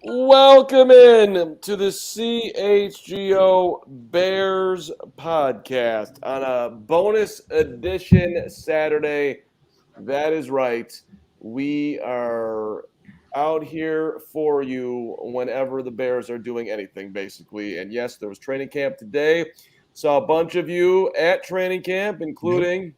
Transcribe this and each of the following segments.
Welcome in to the CHGO Bears Podcast on a bonus edition Saturday. That is right. We are out here for you whenever the Bears are doing anything, basically. And yes, there was training camp today. Saw a bunch of you at training camp, including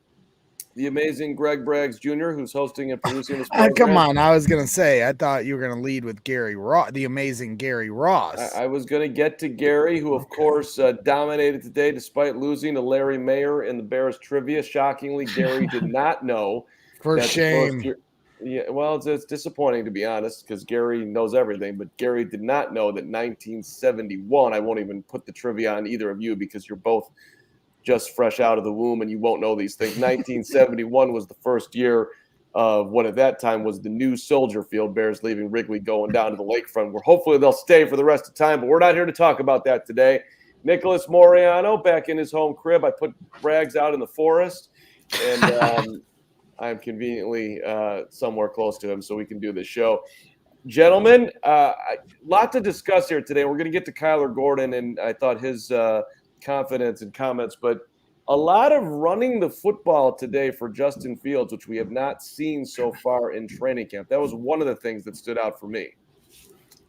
the amazing Greg Braggs Jr., who's hosting and producing this program. Come on. I was going to say, I thought you were going to lead with Gary Ross, the amazing Gary Ross. I was going to get to Gary, who, of course, dominated today despite losing to Larry Mayer in the Bears trivia. Shockingly, Gary did not know. For shame. Yeah, well, it's disappointing, to be honest, because Gary knows everything. But Gary did not know that 1971, I won't even put the trivia on either of you because you're both just fresh out of the womb and you won't know these things. 1971 was the first year of what at that time was the new Soldier Field. Bears leaving Wrigley, going down to the lakefront, where hopefully they'll stay for the rest of the time. But we're not here to talk about that today. Nicholas Moreano back in his home crib. I put Braggs out in the forest, and I'm conveniently somewhere close to him so we can do this show. Gentlemen, lot to discuss here today. We're going to get to Kyler Gordon, and I thought his confidence and comments, but a lot of running the football today for Justin Fields, which we have not seen so far in training camp. That was one of the things that stood out for me.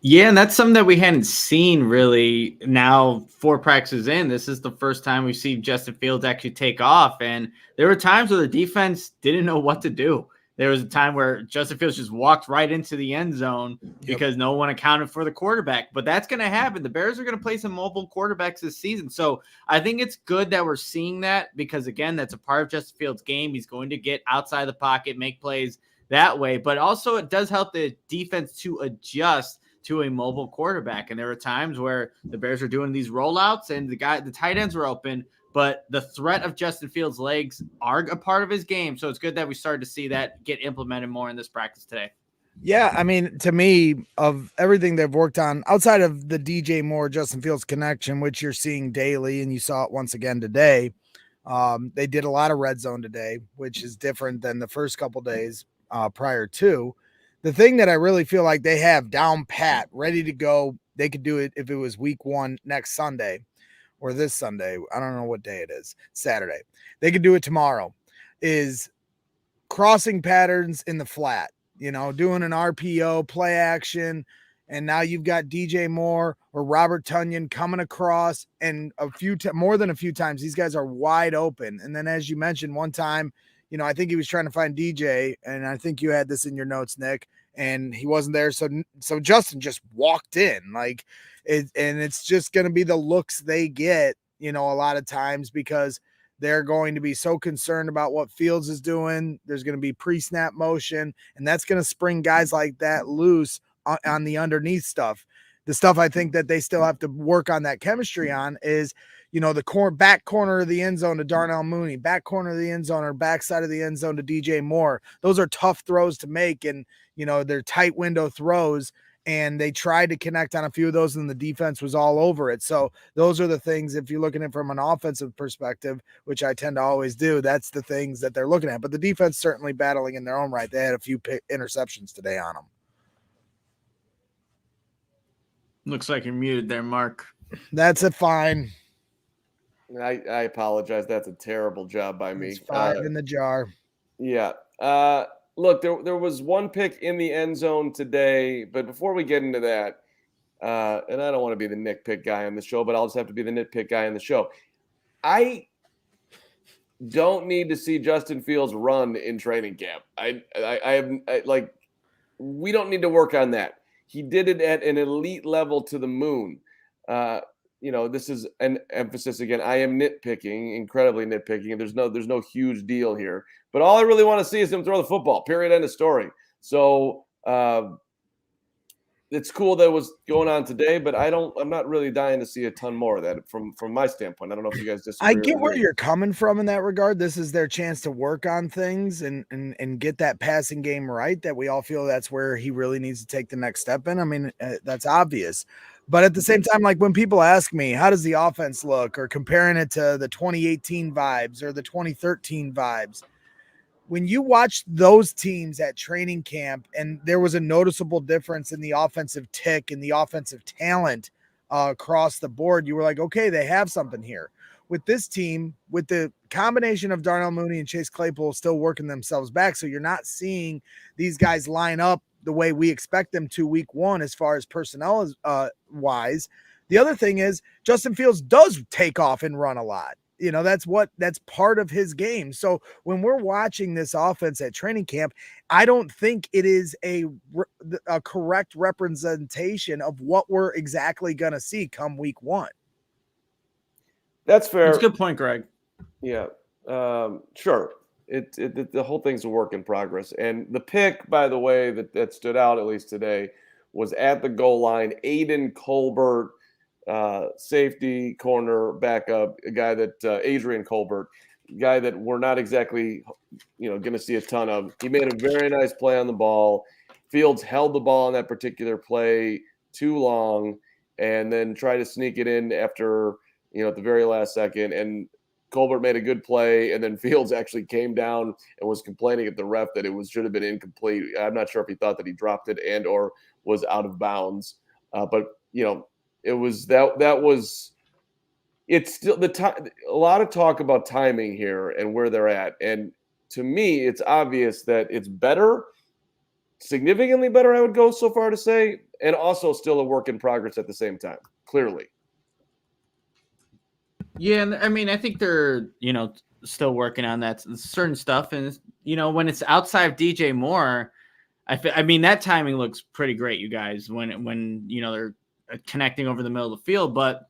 Yeah, and that's something that we hadn't seen really now 4 practices in. This is the first time we've seen Justin Fields actually take off, and there were times where the defense didn't know what to do. There was a time where Justin Fields just walked right into the end zone because no one accounted for the quarterback. But that's going to happen. The Bears are going to play some mobile quarterbacks this season. So I think it's good that we're seeing that because, again, that's a part of Justin Fields' game. He's going to get outside the pocket, make plays that way. But also it does help the defense to adjust to a mobile quarterback. And there were times where the Bears were doing these rollouts and the tight ends were open, but the threat of Justin Fields' legs are a part of his game. So it's good that we started to see that get implemented more in this practice today. Yeah, I mean, to me, of everything they've worked on, outside of the DJ Moore, Justin Fields connection, which you're seeing daily, and you saw it once again today, they did a lot of red zone today, which is different than the first couple days prior to. The thing that I really feel like they have down pat, ready to go, they could do it if it was week 1 next Sunday. Or this Sunday, I don't know what day it is, Saturday. They could do it tomorrow, is crossing patterns in the flat, doing an RPO, play action, and now you've got DJ Moore or Robert Tonyan coming across, and more than a few times, these guys are wide open. And then as you mentioned one time, I think he was trying to find DJ, and I think you had this in your notes, Nick, and he wasn't there. So Justin just walked in and it's just going to be the looks they get, a lot of times because they're going to be so concerned about what Fields is doing. There's going to be pre-snap motion, and that's going to spring guys like that loose on the underneath stuff. The stuff I think that they still have to work on that chemistry on is, the back corner of the end zone to Darnell Mooney, back corner of the end zone or backside of the end zone to DJ Moore. Those are tough throws to make, and, they're tight window throws. And they tried to connect on a few of those, and the defense was all over it. So those are the things, if you're looking at it from an offensive perspective, which I tend to always do, that's the things that they're looking at. But the defense certainly battling in their own right. They had a few interceptions today on them. Looks like you're muted there, Mark. That's a fine. I apologize. That's a terrible job by me. It's 5 in the jar. Yeah. Look, there was one pick in the end zone today, but before we get into that, and I don't want to be the nitpick guy on the show, but I'll just have to be the nitpick guy on the show. I don't need to see Justin Fields run in training camp. We don't need to work on that. He did it at an elite level to the moon. This is an emphasis again. I am nitpicking, incredibly nitpicking, and there's no huge deal here. But all I really want to see is him throw the football, period, end of story. So it's cool that it was going on today, but I'm not really dying to see a ton more of that from my standpoint. I don't know if you guys disagree. I get where you're coming from in that regard. This is their chance to work on things and get that passing game right, that we all feel that's where he really needs to take the next step in. I mean, that's obvious. But at the same time, like when people ask me, how does the offense look, or comparing it to the 2018 vibes or the 2013 vibes, when you watch those teams at training camp and there was a noticeable difference in the offensive tick and the offensive talent across the board, you were like, okay, they have something here. With this team, with the combination of Darnell Mooney and Chase Claypool still working themselves back, so you're not seeing these guys line up the way we expect them to week one as far as personnel wise. The other thing is Justin Fields does take off and run a lot. You know, that's part of his game. So when we're watching this offense at training camp, I don't think it is a correct representation of what we're exactly going to see come week one. That's fair. That's a good point, Greg. Yeah, sure. The whole thing's a work in progress. And the pick, by the way, that stood out, at least today, was at the goal line. Aiden Colbert, safety, corner, backup, a guy that Adrian Colbert, guy that we're not exactly, going to see a ton of. He made a very nice play on the ball. Fields held the ball on that particular play too long, and then tried to sneak it in after, at the very last second. And Colbert made a good play, and then Fields actually came down and was complaining at the ref that should have been incomplete. I'm not sure if he thought that he dropped it and or was out of bounds, but it was that was. It's still the time. A lot of talk about timing here and where they're at, and to me, it's obvious that it's better, significantly better. I would go so far to say, and also still a work in progress at the same time. Clearly. Yeah, and I mean, I think they're, still working on that certain stuff. And, when it's outside of DJ Moore, I mean, that timing looks pretty great, you guys, when they're connecting over the middle of the field. But,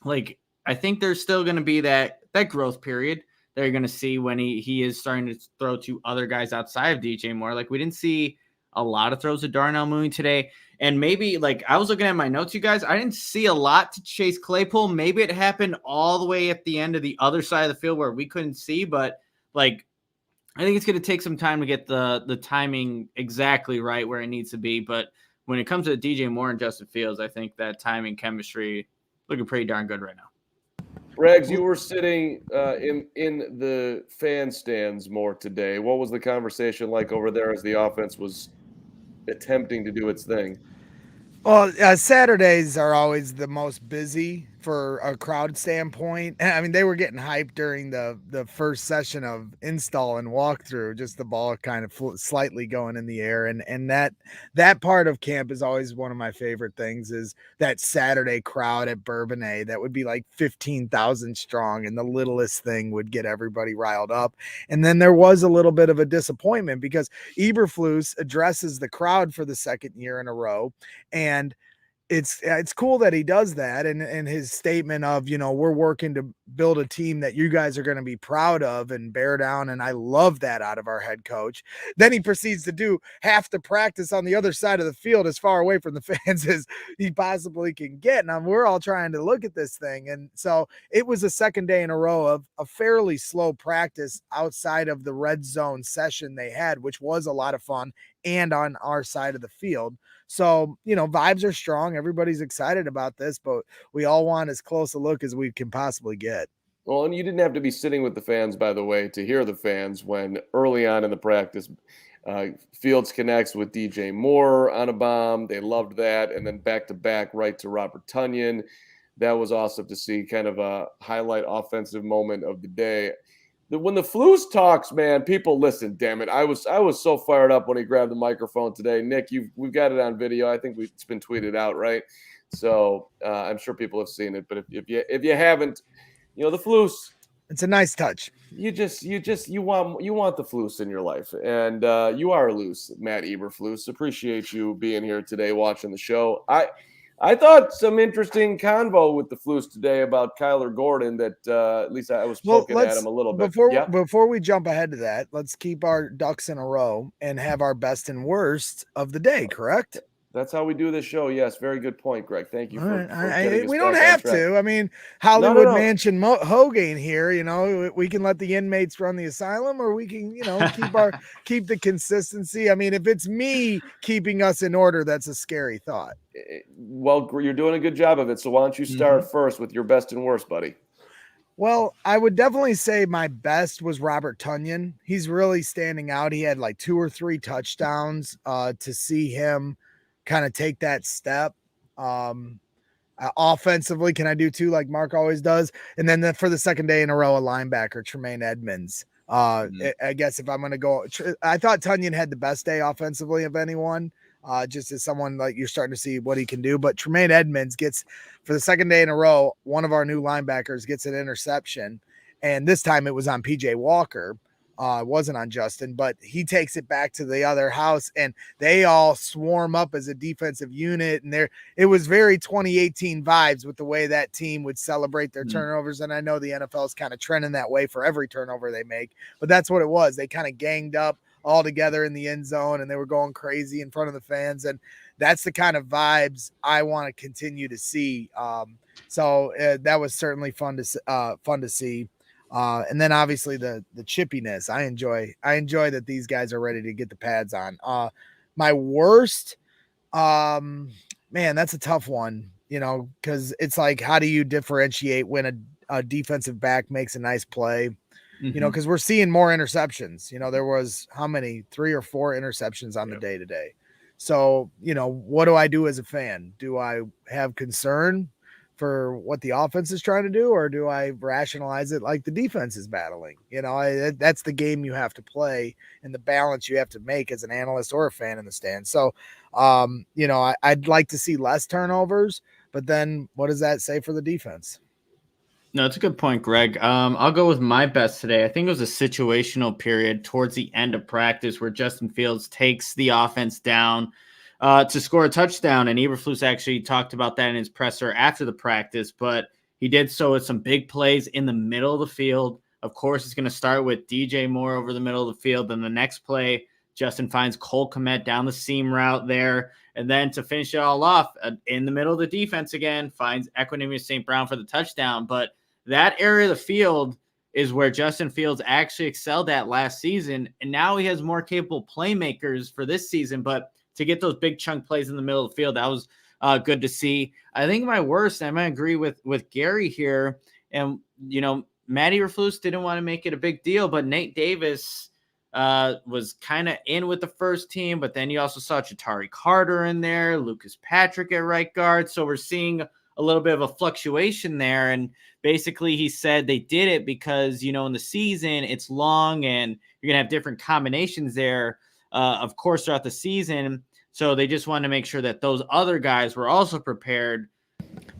I think there's still going to be that growth period that you're going to see when he is starting to throw to other guys outside of DJ Moore. We didn't see a lot of throws to Darnell Mooney today. And maybe, I was looking at my notes, you guys, I didn't see a lot to Chase Claypool. Maybe it happened all the way at the end of the other side of the field where we couldn't see. But, I think it's going to take some time to get the timing exactly right where it needs to be. But when it comes to DJ Moore and Justin Fields, I think that timing chemistry looking pretty darn good right now. Rags, you were sitting in the fan stands more today. What was the conversation like over there as the offense was attempting to do its thing? Well, Saturdays are always the most busy for a crowd standpoint. I mean, they were getting hyped during the first session of install and walkthrough, just the ball kind of slightly going in the air. And that part of camp is always one of my favorite things, is that Saturday crowd at Bourbonnais that would be 15,000 strong, and the littlest thing would get everybody riled up. And then there was a little bit of a disappointment because Eberflus addresses the crowd for the second year in a row. And it's cool that he does that, and his statement of, we're working to build a team that you guys are going to be proud of and bear down, and I love that out of our head coach. Then he proceeds to do half the practice on the other side of the field, as far away from the fans as he possibly can get. Now we're all trying to look at this thing, and so it was a second day in a row of a fairly slow practice outside of the red zone session they had, which was a lot of fun, and on our side of the field. So, vibes are strong. Everybody's excited about this, but we all want as close a look as we can possibly get. Well, and you didn't have to be sitting with the fans, by the way, to hear the fans when early on in the practice, Fields connects with DJ Moore on a bomb. They loved that. And then back-to-back right to Robert Tonyan. That was awesome to see, kind of a highlight offensive moment of the day. When the Flus talks, man, people listen. Damn it, I was so fired up when he grabbed the microphone today. Nick, we've got it on video. I think it's been tweeted out, right? So I'm sure people have seen it. But if you haven't, the Flus. It's a nice touch. You want the Flus in your life, and you are loose, Matt Eberflus. Appreciate you being here today, watching the show. I thought some interesting convo with the Floos today about Kyler Gordon that at least I was poking at him a little bit. Before we jump ahead to that, let's keep our ducks in a row and have our best and worst of the day, correct? That's how we do this show. Yes, very good point, Greg. Thank you for getting us we don't back have on track. to. I mean, Hollywood Mansion Hogan here, you know, we can let the inmates run the asylum, or we can, you know, keep the consistency. I mean, if it's me keeping us in order, that's a scary thought. Well, you're doing a good job of it. So why don't you start first with your best and worst, buddy? Well, I would definitely say my best was Robert Tonyan. He's really standing out. He had like 2 or 3 touchdowns to see him kind of take that step. Offensively, can I do 2 like Mark always does? And then for the second day in a row, a linebacker, Tremaine Edmonds. I guess if I'm going to go, I thought Tonyan had the best day offensively of anyone. Just as someone like you're starting to see what he can do. But Tremaine Edmonds gets, for the second day in a row, one of our new linebackers gets an interception. And this time it was on PJ Walker. It wasn't on Justin, but he takes it back to the other house and they all swarm up as a defensive unit. And it was very 2018 vibes with the way that team would celebrate their turnovers. And I know the NFL is kind of trending that way for every turnover they make, but that's what it was. They kind of ganged up all together in the end zone and they were going crazy in front of the fans. And that's the kind of vibes I want to continue to see. So that was certainly fun to see. And then obviously the chippiness. I enjoy that these guys are ready to get the pads on. My worst, man, that's a tough one, you know, because it's like, how do you differentiate when a defensive back makes a nice play? You know, because we're seeing more interceptions. You know, there was how many, 3 or 4 interceptions on the day today. So, you know, what do I do as a fan? Do I have concern for what the offense is trying to do, or do I rationalize it like the defense is battling? You know, that's the game you have to play and the balance you have to make as an analyst or a fan in the stand. So, you know, I'd like to see less turnovers, but then what does that say for the defense? No, it's a good point, Greg. I'll go with my best today. I think it was a situational period towards the end of practice where Justin Fields takes the offense down to score a touchdown. And Eberflus actually talked about that in his presser after the practice, but he did so with some big plays in the middle of the field. Of course, it's going to start with DJ Moore over the middle of the field. Then the next play, Justin finds Cole Kmet down the seam route there. And then to finish it all off, in the middle of the defense again, finds Equanimeous St. Brown for the touchdown. But that area of the field is where Justin Fields actually excelled at last season. And now he has more capable playmakers for this season. But to get those big chunk plays in the middle of the field, that was good to see. I think my worst, I might agree with Gary here. And, you know, Matty Eberflus didn't want to make it a big deal, but Nate Davis was kind of in with the first team. But then you also saw Ja'Tari Carter in there, Lucas Patrick at right guard. So we're seeing a little bit of a fluctuation there. And basically he said they did it because, you know, in the season it's long and you're going to have different combinations there, of course, throughout the season. So they just wanted to make sure that those other guys were also prepared.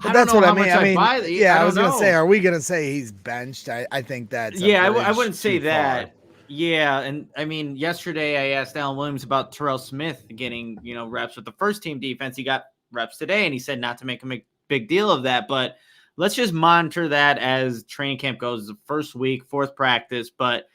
But that's what I mean. I was going to say, are we going to say he's benched? I think that's I wouldn't say that. Yeah, and I mean, yesterday I asked Alan Williams about Terrell Smith getting, you know, reps with the first team defense. He got reps today, and he said not to make a big deal of that, but let's just monitor that as training camp goes. The first week, 4th practice, but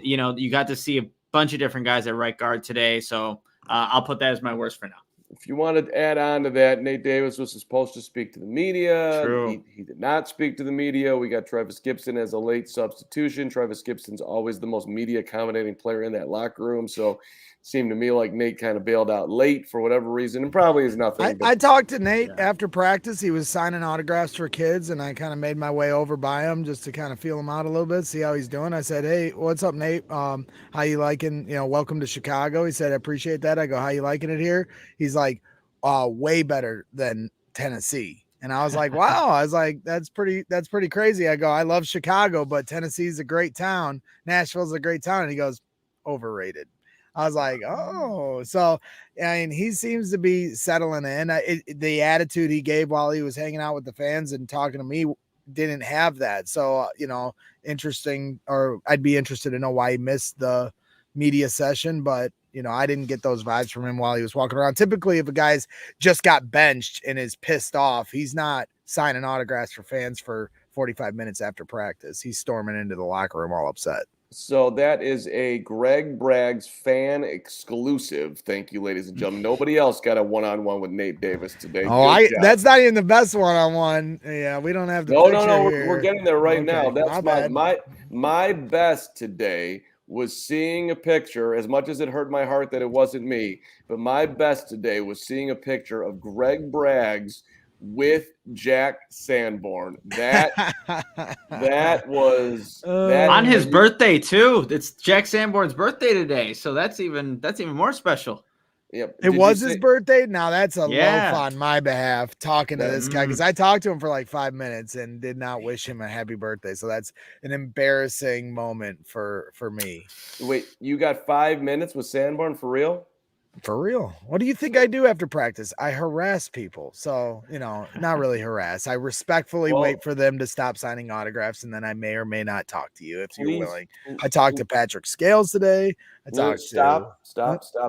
you got to see a bunch of different guys at right guard today, so I'll put that as my worst for now. If you wanted to add on to that, Nate Davis was supposed to speak to the media. True. He did not speak to the media. We got Travis Gibson as a late substitution. Travis Gibson's always the most media accommodating player in that locker room, so it seemed to me like Nate kind of bailed out late for whatever reason, and probably is nothing. I talked to Nate after practice. He was signing autographs for kids, and I kind of made my way over by him just to kind of feel him out a little bit, see how he's doing. I said, "Hey, what's up, Nate? How you liking? You know, welcome to Chicago." He said, "I appreciate that." I go, "How you liking it here?" He's like, way better than Tennessee. And I was like, wow. I was like, that's pretty crazy. I go, I love Chicago, but Tennessee's a great town. Nashville's a great town. And he goes, overrated. I was like, oh, so I mean, he seems to be settling in. The attitude he gave while he was hanging out with the fans and talking to me didn't have that. So, you know, interesting, or I'd be interested to know why he missed the media session, but I didn't get those vibes from him while he was walking around. Typically, if a guy's just got benched and is pissed off, he's not signing autographs for fans for 45 minutes after practice. He's storming into the locker room all upset. So that is a Greg Braggs fan exclusive. Thank you, ladies and gentlemen. Nobody else got a one-on-one with Nate Davis today. Oh, that's not even the best one-on-one. Yeah, we don't have the No. here. We're getting there right now. That's my my best today was seeing a picture. As much as it hurt my heart that it wasn't me, but my best today was seeing a picture of Greg Braggs with Jack Sanborn. That was on his birthday too. It's Jack Sanborn's birthday today, so that's even more special. Yep. It was his birthday. Now that's a loaf on my behalf talking to this guy, because I talked to him for like 5 minutes and did not wish him a happy birthday. So that's an embarrassing moment for me. Wait, you got 5 minutes with Sanborn for real? For real. What do you think I do after practice? I harass people. So, not really harass. I respectfully wait for them to stop signing autographs, and then I may or may not talk to you if you're willing. I talked to Patrick Scales today. Stop.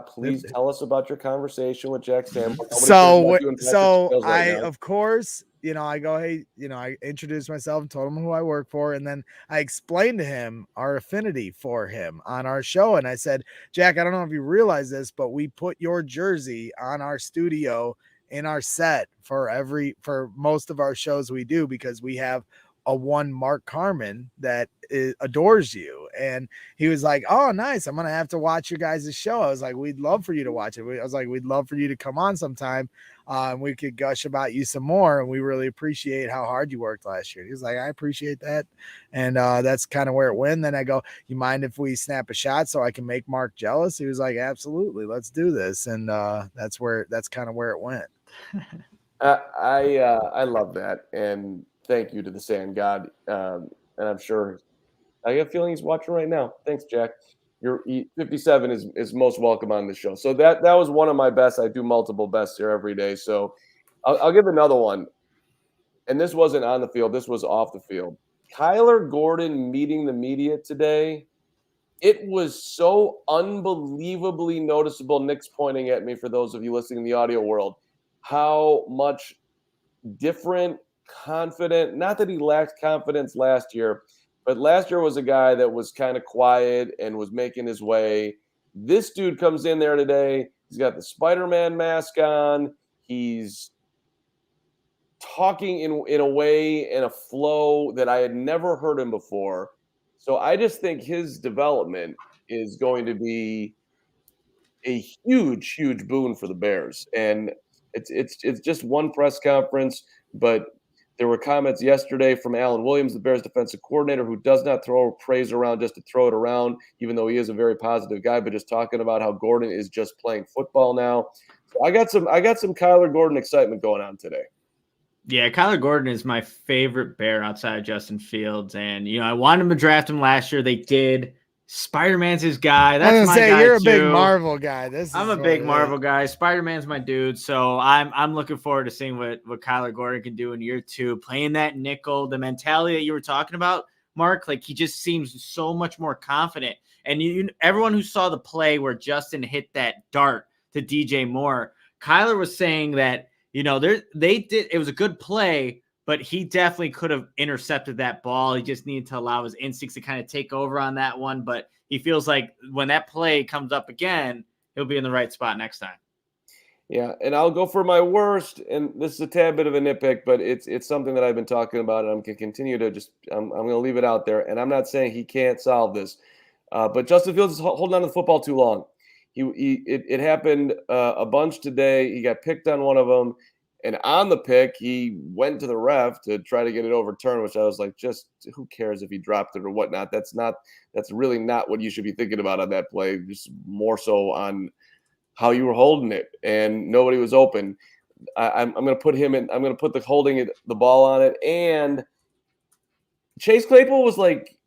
Please tell us about your conversation with Jack Sanborn. Of course, I go, hey, I introduced myself and told him who I work for. And then I explained to him our affinity for him on our show. And I said, Jack, I don't know if you realize this, but we put your jersey on our studio in our set for most of our shows we do, because we have a one Mark Carman that adores you. And he was like, oh, nice. I'm going to have to watch your guys' show. I was like, we'd love for you to watch it. I was like, we'd love for you to come on sometime. And we could gush about you some more. And we really appreciate how hard you worked last year. He was like, I appreciate that. And that's kind of where it went. Then I go, you mind if we snap a shot so I can make Mark jealous? He was like, absolutely, let's do this. And that's kind of where it went. I love that. And thank you to the Sand God. And I'm sure I have a feeling he's watching right now. Thanks, Jack. Your 57 is most welcome on the show. So that was one of my best. I do multiple bests here every day. So I'll give another one. And this wasn't on the field. This was off the field. Kyler Gordon meeting the media today. It was so unbelievably noticeable. Nick's pointing at me for those of you listening in the audio world. How much different, confident, not that he lacked confidence last year, but last year was a guy that was kind of quiet and was making his way. This dude comes in there today. He's got the Spider-Man mask on. He's talking in a way, in a flow that I had never heard him before. So I just think his development is going to be a huge, huge boon for the Bears. And it's just one press conference, but there were comments yesterday from Alan Williams, the Bears defensive coordinator, who does not throw praise around just to throw it around, even though he is a very positive guy, but just talking about how Gordon is just playing football now. So I got some Kyler Gordon excitement going on today. Yeah, Kyler Gordon is my favorite Bear outside of Justin Fields. And, I wanted to draft him last year. They did. Spider-Man's his guy. That's my guy. You're a big Marvel guy. I'm a big Marvel guy. Spider-Man's my dude. So I'm looking forward to seeing what Kyler Gordon can do in year 2, playing that nickel, the mentality that you were talking about, Mark. Like, he just seems so much more confident. And everyone who saw the play where Justin hit that dart to DJ Moore, Kyler was saying that, it was a good play, but he definitely could have intercepted that ball. He just needed to allow his instincts to kind of take over on that one. But he feels like when that play comes up again, he'll be in the right spot next time. Yeah, and I'll go for my worst, and this is a tad bit of a nitpick, but it's something that I've been talking about, and I'm going to continue to I'm going to leave it out there, and I'm not saying he can't solve this, but Justin Fields is holding on to the football too long. It happened a bunch today. He got picked on one of them. And on the pick, he went to the ref to try to get it overturned, which I was like, just who cares if he dropped it or whatnot? That's really not what you should be thinking about on that play. Just more so on how you were holding it, and nobody was open. I'm going to put him in. I'm going to put the ball on it. And Chase Claypool was like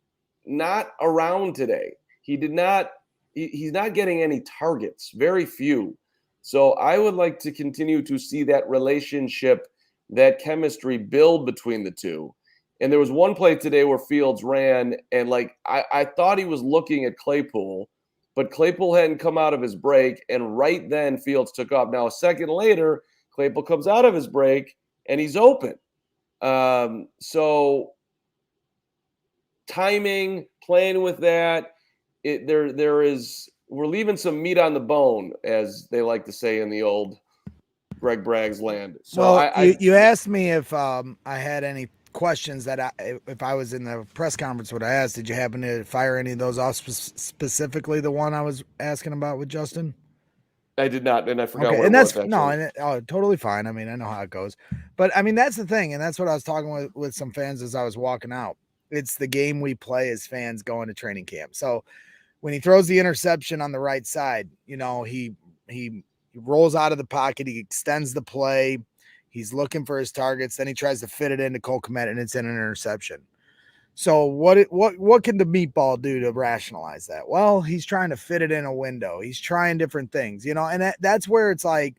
not around today. He's not getting any targets, very few. So I would like to continue to see that relationship, that chemistry build between the two. And there was one play today where Fields ran, and I thought he was looking at Claypool, but Claypool hadn't come out of his break, and right then Fields took off. Now, a second later, Claypool comes out of his break, and he's open. So timing, playing with that, we're leaving some meat on the bone, as they like to say in the old Greg Bragg's land. So you asked me if I had any questions that if I was in the press conference, what I asked, did you happen to fire any of those off, specifically the one I was asking about with Justin? I did not, and I forgot okay, what and it that's was, no, and totally fine. I mean, I know how it goes, but I mean that's the thing, and that's what I was talking with some fans as I was walking out. It's the game we play as fans going to training camp. So when he throws the interception on the right side, he rolls out of the pocket, he extends the play, he's looking for his targets, then he tries to fit it into Cole Kmet, and it's an interception. So what can the meatball do to rationalize that? Well, he's trying to fit it in a window. He's trying different things, and that's where it's like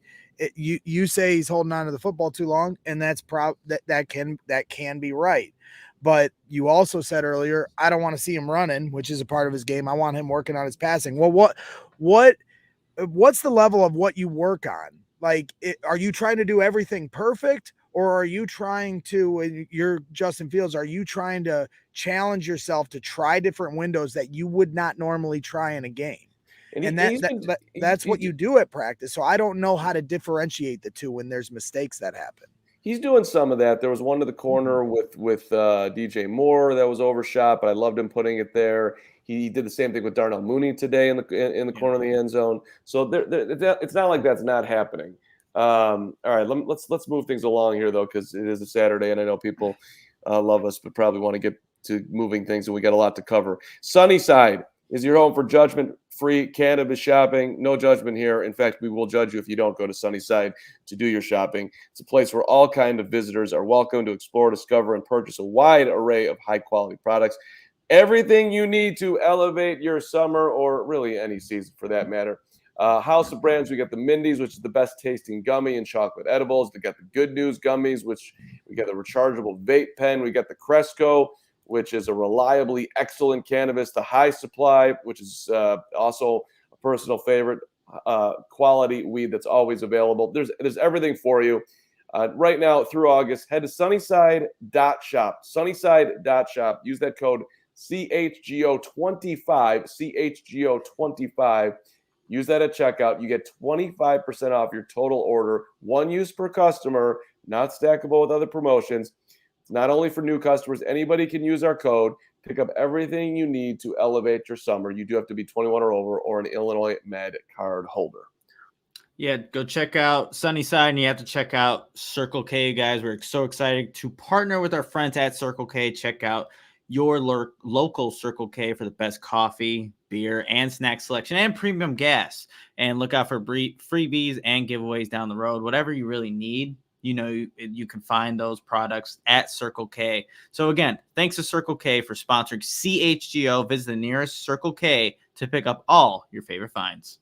you say he's holding on to the football too long, and that's that can be right. But you also said earlier, I don't want to see him running, which is a part of his game. I want him working on his passing. Well, what's the level of what you work on? Like, are you trying to do everything perfect, or are you trying to, when you're Justin Fields, are you trying to challenge yourself to try different windows that you would not normally try in a game? And that's what you do at practice. So I don't know how to differentiate the two when there's mistakes that happen. He's doing some of that. There was one to the corner with DJ Moore that was overshot, but I loved him putting it there. He did the same thing with Darnell Mooney today in the corner of the end zone. So it's not like that's not happening. All right, let's move things along here though, because it is a Saturday, and I know people love us, but probably want to get to moving things, and we got a lot to cover. Sunnyside is your home for judgment-free cannabis shopping. No judgment here. In fact, we will judge you if you don't go to Sunnyside to do your shopping. It's a place where all kinds of visitors are welcome to explore, discover, and purchase a wide array of high-quality products. Everything you need to elevate your summer, or really any season for that matter. House of Brands, we got the Mindy's, which is the best tasting gummy and chocolate edibles. They got the Good News gummies, which we got the rechargeable vape pen. We got the Cresco, which is a reliably excellent cannabis. The High Supply, which is also a personal favorite, quality weed that's always available. There's everything for you. Right now through August, head to sunnyside.shop. Sunnyside.shop. Use that code CHGO25, CHGO25. Use that at checkout. You get 25% off your total order. One use per customer, not stackable with other promotions. It's not only for new customers. Anybody can use our code. Pick up everything you need to elevate your summer. You do have to be 21 or over or an Illinois Med card holder. Yeah, go check out Sunnyside, and you have to check out Circle K, guys. We're so excited to partner with our friends at Circle K. Check out your local Circle K for the best coffee, beer, and snack selection, and premium gas. And look out for freebies and giveaways down the road. Whatever you really need, you can find those products at Circle K. So again, thanks to Circle K for sponsoring CHGO. Visit the nearest Circle K to pick up all your favorite finds.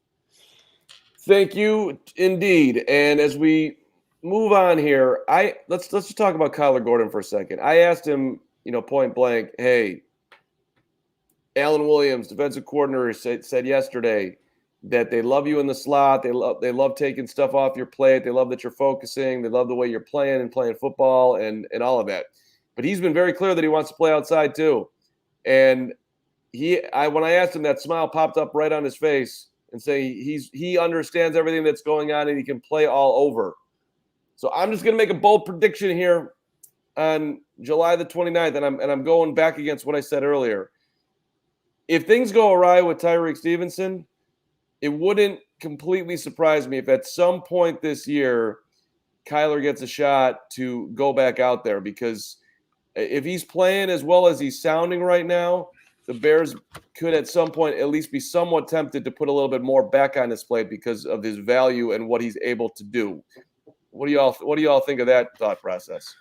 Thank you indeed. And as we move on here, let's just talk about Kyler Gordon for a second. I asked him, point blank, hey, Alan Williams, defensive coordinator, said yesterday that they love you in the slot. They love taking stuff off your plate. They love that you're focusing. They love the way you're playing football and all of that. But he's been very clear that he wants to play outside too. And when I asked him, that smile popped up right on his face and say he understands everything that's going on and he can play all over. So I'm just going to make a bold prediction here on July the 29th, and I'm going back against what I said earlier. If things go awry with Tyreek Stevenson, it wouldn't completely surprise me if at some point this year Kyler gets a shot to go back out there, because if he's playing as well as he's sounding right now, the Bears could at some point at least be somewhat tempted to put a little bit more back on his plate because of his value and what he's able to do. What do y'all think of that thought process?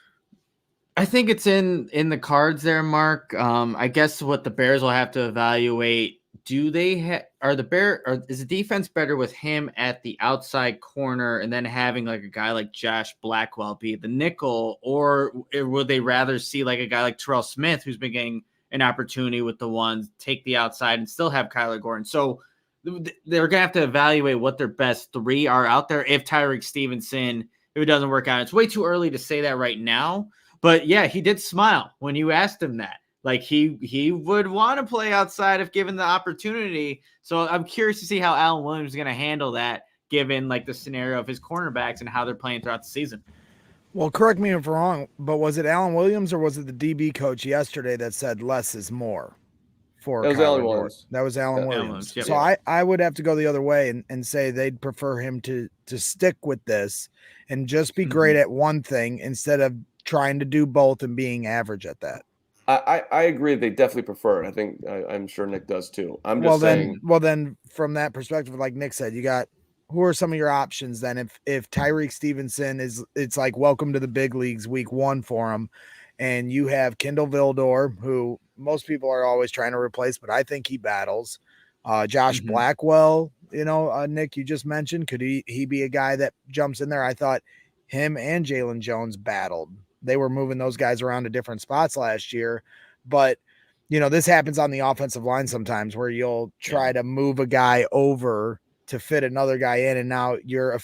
I think it's in the cards there, Mark. I guess what the Bears will have to evaluate, is the defense better with him at the outside corner and then having like a guy like Josh Blackwell be the nickel, or would they rather see like a guy like Terrell Smith, who's been getting an opportunity with the ones, take the outside and still have Kyler Gordon? So they're gonna have to evaluate what their best three are out there. If Tyreek Stevenson, if it doesn't work out, it's way too early to say that right now. But yeah, he did smile when you asked him that. Like he would want to play outside if given the opportunity. So I'm curious to see how Alan Williams is going to handle that, given like the scenario of his cornerbacks and how they're playing throughout the season. Well, correct me if I'm wrong, but was it Alan Williams or was it the DB coach yesterday that said less is more? That was Alan Williams. That was Alan Williams. Yep. So I would have to go the other way and say they'd prefer him to stick with this and just be great at one thing instead of trying to do both and being average at that. I agree. They definitely prefer it. I think I'm sure Nick does too. I'm just saying. Well, then from that perspective, like Nick said, you got who are some of your options then? If Tyreek Stevenson it's like welcome to the big leagues week 1 for him, and you have Kindle Vildor, who most people are always trying to replace, but I think he battles. Josh Blackwell, Nick, you just mentioned, could he be a guy that jumps in there? I thought him and Jalen Jones battled. They were moving those guys around to different spots last year, but this happens on the offensive line sometimes where you'll try to move a guy over to fit another guy in, and now you're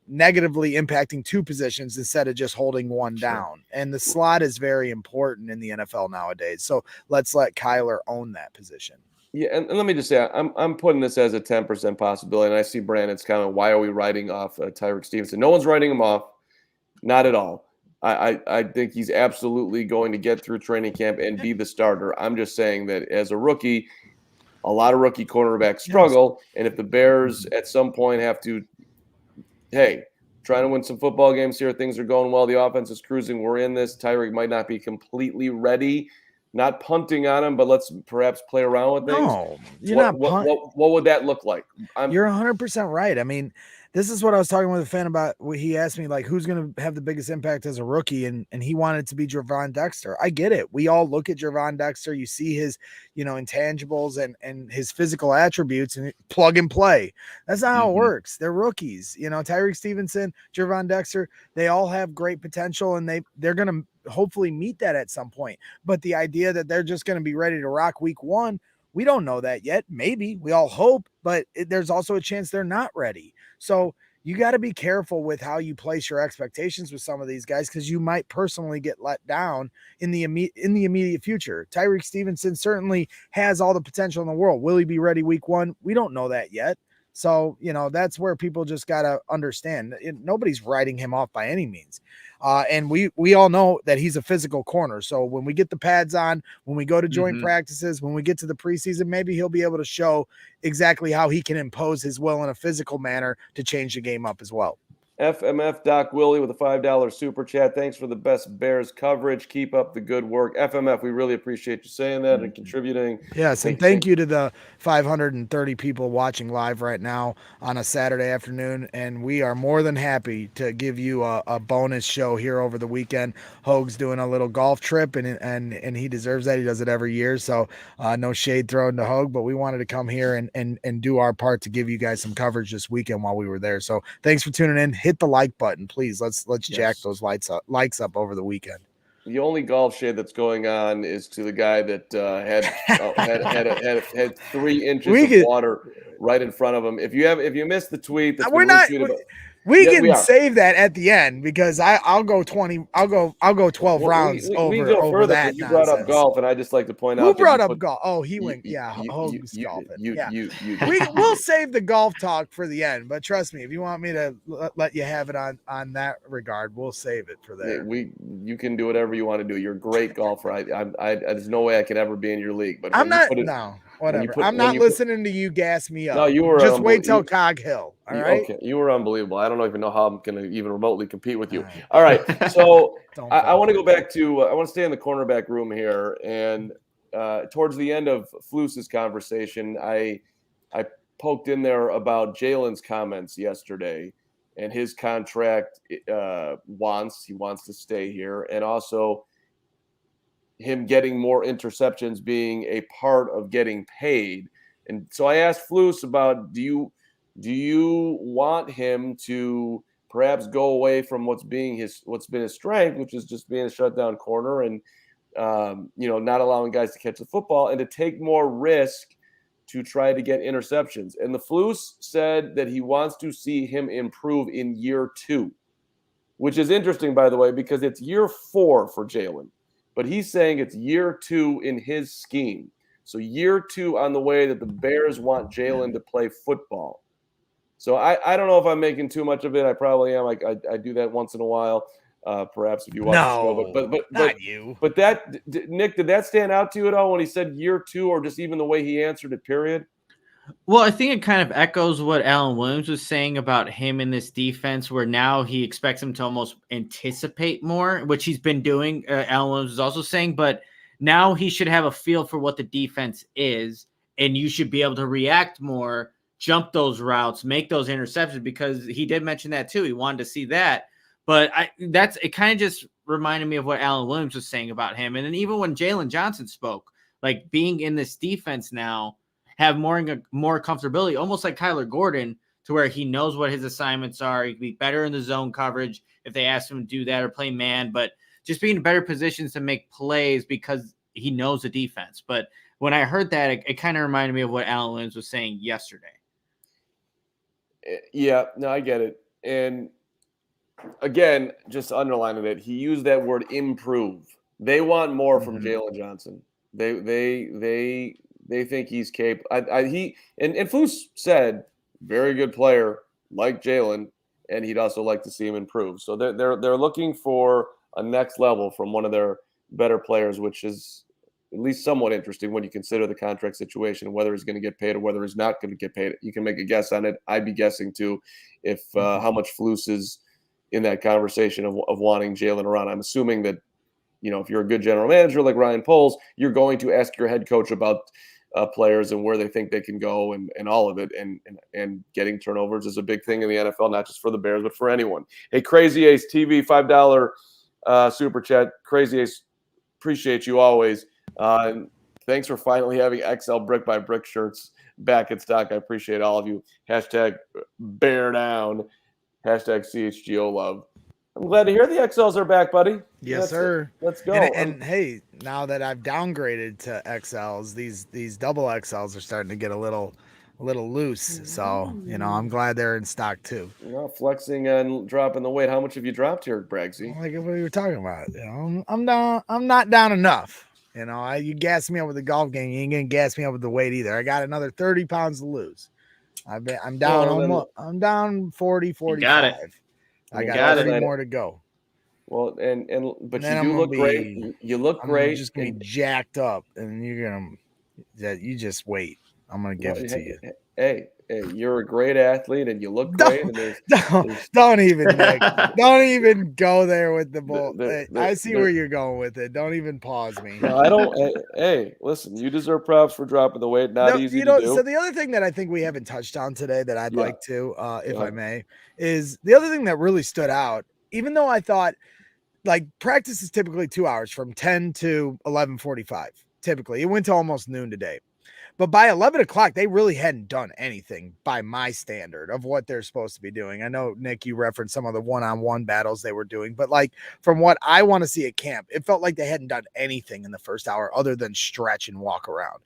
negatively impacting 2 positions instead of just holding one down. And the slot is very important in the NFL nowadays. So let's let Kyler own that position. Yeah, and let me just say, I'm putting this as a 10% possibility, and I see Brandon's comment. Why are we writing off Tyreek Stevenson? No one's writing him off, not at all. I think he's absolutely going to get through training camp and be the starter. I'm just saying that as a rookie, a lot of rookie cornerbacks struggle, and if the Bears at some point have to, trying to win some football games here, things are going well, the offense is cruising, we're in this, Tyreek might not be completely ready. Not punting on him, but let's perhaps play around with things. No, you're not punting. What would that look like? You're 100% right. I mean, this is what I was talking with a fan about. He asked me, like, who's going to have the biggest impact as a rookie, and he wanted it to be Gervon Dexter. I get it. We all look at Gervon Dexter. You see his, intangibles and his physical attributes, and plug and play. That's not how it works. They're rookies. Tyreek Stevenson, Gervon Dexter, they all have great potential, and they're going to hopefully meet that at some point. But the idea that they're just going to be ready to rock week 1, we don't know that yet. Maybe we all hope, but there's also a chance they're not ready. So you got to be careful with how you place your expectations with some of these guys, because you might personally get let down in the immediate future. Tyreek Stevenson certainly has all the potential in the world. Will he be ready week 1? We don't know that yet. So, that's where people just got to understand. Nobody's writing him off by any means. And we all know that he's a physical corner. So when we get the pads on, when we go to joint practices, when we get to the preseason, maybe he'll be able to show exactly how he can impose his will in a physical manner to change the game up as well. FMF Doc Willie with a $5 super chat. Thanks for the best Bears coverage. Keep up the good work. FMF, we really appreciate you saying that and contributing. Yes, and thank you to the 530 people watching live right now on a Saturday afternoon. And we are more than happy to give you a bonus show here over the weekend. Hoag's doing a little golf trip, and he deserves that. He does it every year. So no shade thrown to Hoag, but we wanted to come here and do our part to give you guys some coverage this weekend while we were there. So thanks for tuning in. Hit the like button, please. Let's jack those likes up over the weekend. The only golf shade that's going on is to the guy that had 3 inches of water right in front of him. If you missed the tweet, we can save that at the end, because I'll go 20. I'll go 12 rounds over that. You brought up golf, and I just like to point out. Who brought up golf? Oh, he went. Yeah, Hoag's golfing. We'll save the golf talk for the end, but trust me, if you want me to let you have it on that regard, we'll save it for there. You can do whatever you want to do. You're a great golfer. There's no way I could ever be in your league. But I'm not. No. Whatever. I'm not listening to you gas me up. No, you were just wait till Cog Hill. All right. Okay. You were unbelievable. I don't even know how I'm going to even remotely compete with you. All right. So I want to go back to I want to stay in the cornerback room here, and towards the end of Flus's conversation, I poked in there about Jalen's comments yesterday and his contract. He wants to stay here, and also him getting more interceptions being a part of getting paid. And so I asked Flus about, do you want him to perhaps go away from what's been his strength, which is just being a shutdown corner and not allowing guys to catch the football, and to take more risk to try to get interceptions. And the Flus said that he wants to see him improve in year 2, which is interesting, by the way, because it's year 4 for Jalen. But he's saying it's year 2 in his scheme. So year 2 on the way that the Bears want Jalen to play football. So I don't know if I'm making too much of it. I probably am. I do that once in a while. Perhaps if you watch the show, but not you. But Nick, did that stand out to you at all when he said year 2, or just even the way he answered it? Period. Well, I think it kind of echoes what Alan Williams was saying about him in this defense, where now he expects him to almost anticipate more, which he's been doing. Alan Williams was also saying, but now he should have a feel for what the defense is, and you should be able to react more, jump those routes, make those interceptions, because he did mention that too. He wanted to see that. But it kind of just reminded me of what Alan Williams was saying about him. And then even when Jalen Johnson spoke, like being in this defense now, have more comfortability, almost like Kyler Gordon, to where he knows what his assignments are. He can be better in the zone coverage if they ask him to do that or play man, but just being in better positions to make plays because he knows the defense. But when I heard that, it kind of reminded me of what Alan Williams was saying yesterday. Yeah, no, I get it. And again, just underlining it, he used that word improve. They want more from Jalen Johnson. They think he's capable. And Flus said, very good player like Jalen, and he'd also like to see him improve. So they're looking for a next level from one of their better players, which is at least somewhat interesting when you consider the contract situation, whether he's going to get paid or whether he's not going to get paid. You can make a guess on it. I'd be guessing too, if how much Flus is in that conversation of wanting Jalen around. I'm assuming that, if you're a good general manager like Ryan Poles, you're going to ask your head coach about players and where they think they can go and all of it. And getting turnovers is a big thing in the NFL, not just for the Bears, but for anyone. Hey, Crazy Ace TV, $5 super chat. Crazy Ace, appreciate you always. And thanks for finally having XL Brick by Brick shirts back in stock. I appreciate all of you. Hashtag bear down. Hashtag CHGO love. I'm glad to hear the XLs are back, buddy. Yes, sir. Let's go. And hey, now that I've downgraded to XLs, these double XLs are starting to get a little loose. So, I'm glad they're in stock too. Flexing and dropping the weight. How much have you dropped here, Bragsy? Like what you were talking about. I'm down. I'm not down enough. You gas me up with the golf game. You ain't gonna gas me up with the weight either. I got another 30 pounds to lose. I'm down I'm down 40, 45. You got it. I got 30 more to go. Well, but you do look great. You look great. You're just gonna be jacked up, and you just wait. I'm gonna give it to you. Hey, you're a great athlete, and you look great. Don't even go there with the bull. I see where you're going with it. Don't even pause me. No, I don't. Hey, listen, you deserve props for dropping the weight. Not easy to do. So the other thing that I think we haven't touched on today that I'd like to, if I may, is the other thing that really stood out. Even though I thought, like, practice is typically 2 hours from 10 to 11:45. Typically, it went to almost noon today. But by 11 o'clock, they really hadn't done anything by my standard of what they're supposed to be doing. I know, Nick, you referenced some of the one-on-one battles they were doing, but like from what I want to see at camp, it felt like they hadn't done anything in the first hour other than stretch and walk around.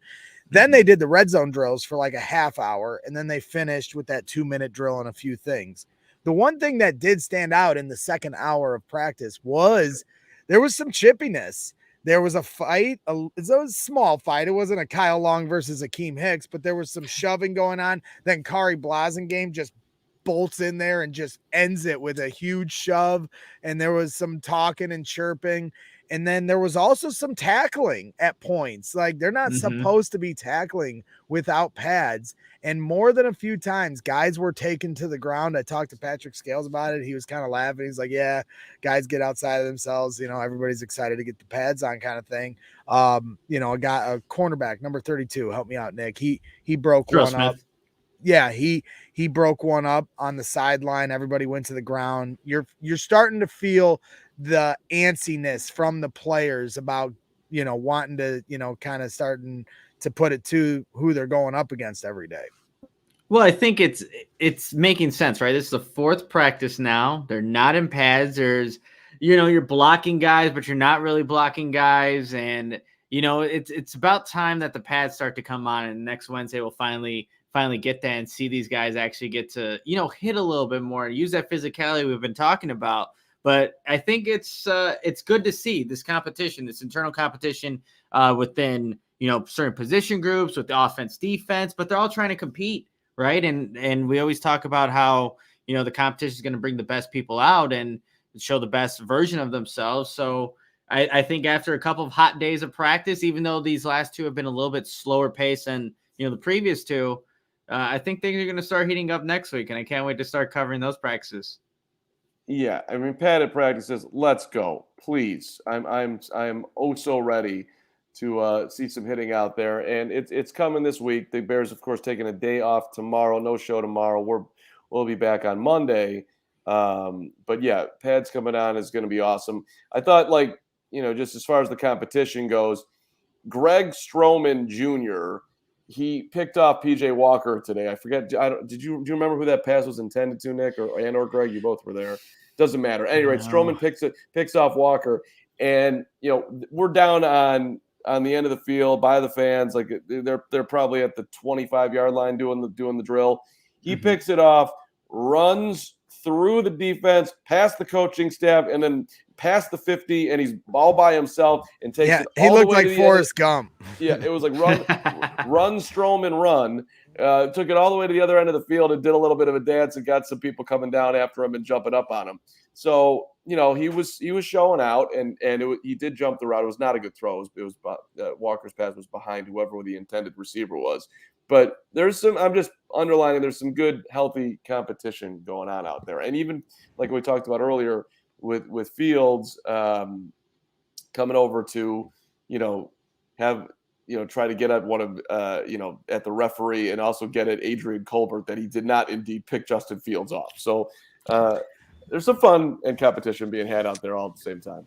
Then they did the red zone drills for like a half hour, and then they finished with that 2-minute drill and a few things. The one thing that did stand out in the second hour of practice was there was some chippiness. There was a fight. It was a small fight. It wasn't a Kyle Long versus Akeem Hicks, but there was some shoving going on. Then Khari Blasingame just bolts in there and just ends it with a huge shove. And there was some talking and chirping. And then there was also some tackling at points. Like, they're not supposed to be tackling without pads. And more than a few times, guys were taken to the ground. I talked to Patrick Scales about it. He was kind of laughing. He's like, yeah, guys get outside of themselves. Everybody's excited to get the pads on kind of thing. A cornerback, number 32, help me out, Nick. He broke one up. Yeah, he broke one up on the sideline. Everybody went to the ground. You're starting to feel the antsiness from the players about, wanting to, kind of starting to put it to who they're going up against every day. Well, I think it's making sense, right? This is the fourth practice now. They're not in pads. There's, you're blocking guys, but you're not really blocking guys. And it's about time that the pads start to come on, and next Wednesday we'll finally get that and see these guys actually get to, hit a little bit more and use that physicality we've been talking about. But I think it's good to see this competition, this internal competition within, certain position groups with the offense, defense, but they're all trying to compete, right? And we always talk about how, the competition is going to bring the best people out and show the best version of themselves. So I think after a couple of hot days of practice, even though these last two have been a little bit slower pace than, the previous two, I think things are going to start heating up next week, and I can't wait to start covering those practices. Yeah, I mean, padded practices. Let's go, please. I'm oh so ready to see some hitting out there, and it's coming this week. The Bears, of course, taking a day off tomorrow. No show tomorrow. We'll be back on Monday. But yeah, pads coming on is going to be awesome. I thought, just as far as the competition goes, Greg Stroman Jr. He picked off PJ Walker today. I forget. Do you remember who that pass was intended to, Nick or Greg? You both were there. Doesn't matter. Anyway, Stroman picks off Walker, and we're down on the end of the field by the fans. Like they're probably at the 25-yard line doing the drill. He picks it off, runs through the defense, past the coaching staff, and then past the 50, and he's all by himself and takes it all he looked the way like to the Forrest Gump. Yeah, it was like run, Stroman, run. Took it all the way to the other end of the field and did a little bit of a dance and got some people coming down after him and jumping up on him. So, he was showing out, and he did jump the route. It was not a good throw. It was Walker's pass was behind whoever the intended receiver was. But I'm just underlining, there's some good, healthy competition going on out there. And even like we talked about earlier with Fields coming over to, try to get at one of, at the referee and also get at Adrian Colbert that he did not indeed pick Justin Fields off. So there's some fun and competition being had out there all at the same time.